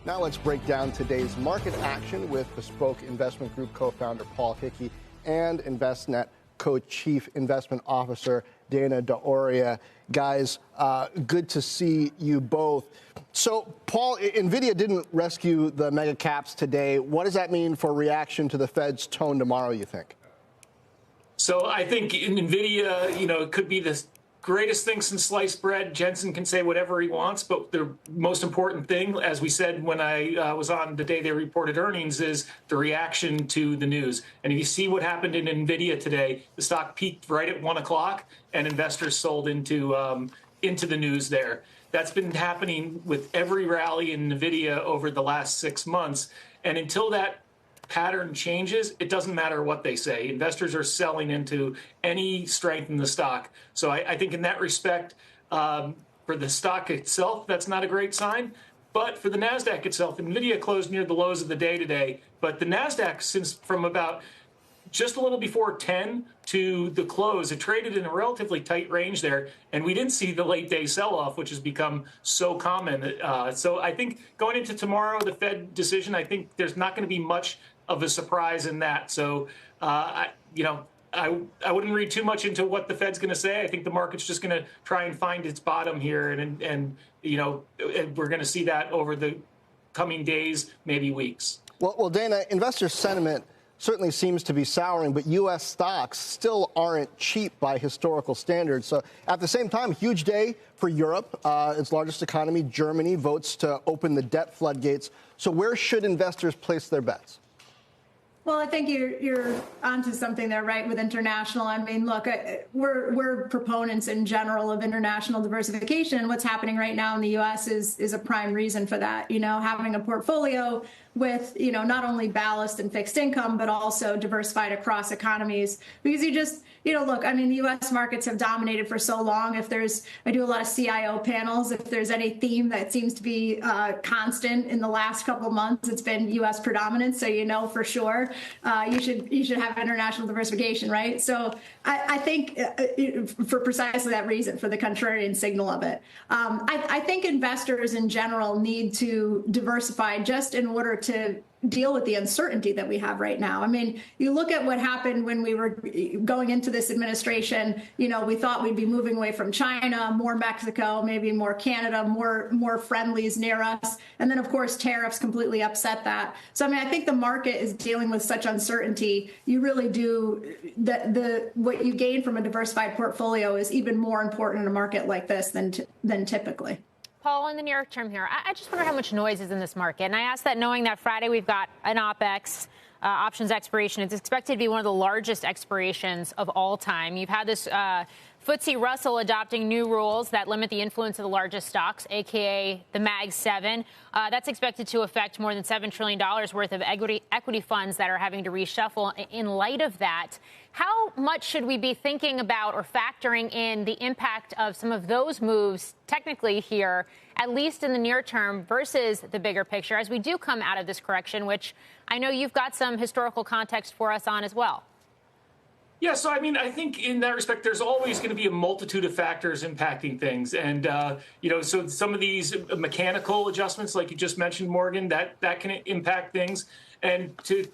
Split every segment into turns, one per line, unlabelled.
Now let's break down today's market action with Bespoke Investment Group co-founder Paul Hickey and Envestnet co-chief investment officer Dana D'Auria. Guys, good to see you both. So, Paul, Nvidia didn't rescue the mega caps today. What does that mean for reaction to the Fed's tone tomorrow, you think?
So I think Nvidia, it could be the greatest thing since sliced bread. Jensen can say whatever he wants, but the most important thing, as we said when I was on the day they reported earnings, is the reaction to the news. And if you see what happened in Nvidia today, the stock peaked right at 1 o'clock, and investors sold into the news there. That's been happening with every rally in Nvidia over the last 6 months, and until that pattern changes, it doesn't matter what they say. Investors are selling into any strength in the stock. So I think in that respect, for the stock itself, that's not a great sign. But for the NASDAQ itself, Nvidia closed near the lows of the day today. But the NASDAQ, since from about just a little before 10 to the close, it traded in a relatively tight range there. And we didn't see the late day sell-off, which has become so common. So I think going into tomorrow, the Fed decision, I think there's not going to be much of a surprise in that. So, I wouldn't read too much into what the Fed's going to say. I think the market's just going to try and find its bottom here. And we're going to see that over the coming days, maybe weeks.
Well, Dana, investor sentiment certainly seems to be souring, but U.S. stocks still aren't cheap by historical standards. So at the same time, huge day for Europe, its largest economy. Germany votes to open the debt floodgates. So where should investors place their bets?
Well, I think you're onto something there, right, with international. I mean, look, we're proponents in general of international diversification. What's happening right now in the U.S. is a prime reason for that. Having a portfolio with, not only ballast and fixed income, but also diversified across economies. Because look, I mean, the U.S. markets have dominated for so long. I do a lot of CIO panels. If there's any theme that seems to be constant in the last couple of months, it's been U.S. predominance. So, for sure, you should have international diversification, right? So I think for precisely that reason, for the contrarian signal of it, I think investors in general need to diversify just in order to deal with the uncertainty that we have right now. I mean, you look at what happened when we were going into this administration, we thought we'd be moving away from China, more Mexico, maybe more Canada, more friendlies near us. And then, of course, tariffs completely upset that. So, I mean, I think the market is dealing with such uncertainty. You really do, what you gain from a diversified portfolio is even more important in a market like this than typically.
Paul, in the near term here, I just wonder how much noise is in this market. And I ask that knowing that Friday we've got an OPEX options expiration. It's expected to be one of the largest expirations of all time. You've had this FTSE Russell adopting new rules that limit the influence of the largest stocks, a.k.a. the Mag 7. That's expected to affect more than $7 trillion worth of equity funds that are having to reshuffle. In light of that, how much should we be thinking about or factoring in the impact of some of those moves technically here, at least in the near term, versus the bigger picture as we do come out of this correction, which I know you've got some historical context for us on as well?
Yeah, so I mean, I think in that respect, there's always going to be a multitude of factors impacting things. And, so some of these mechanical adjustments, like you just mentioned, Morgan, that can impact things. And to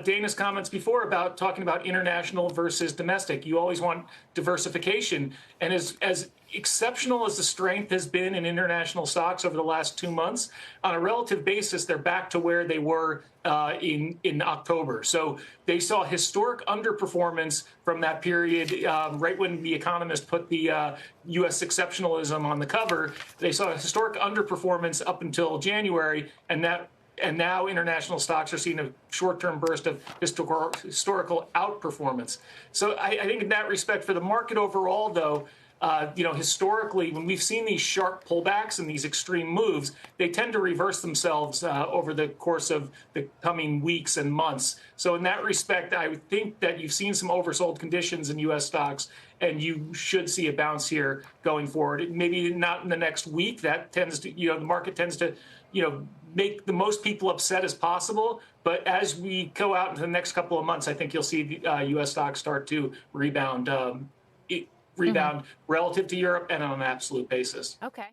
Dana's comments before about talking about international versus domestic, you always want diversification. And as exceptional as the strength has been in international stocks over the last 2 months, on a relative basis, they're back to where they were in October. So they saw historic underperformance from that period, right when The Economist put the U.S. exceptionalism on the cover. They saw a historic underperformance up until January, and now international stocks are seeing a short-term burst of historical outperformance. So I think in that respect, for the market overall, though, historically, when we've seen these sharp pullbacks and these extreme moves, they tend to reverse themselves over the course of the coming weeks and months. So in that respect, I would think that you've seen some oversold conditions in U.S. stocks, and you should see a bounce here going forward. Maybe not in the next week. That tends to, the market tends to, make the most people upset as possible. But as we go out into the next couple of months, I think you'll see the U.S. stocks start to rebound relative to Europe and on an absolute basis.
Okay.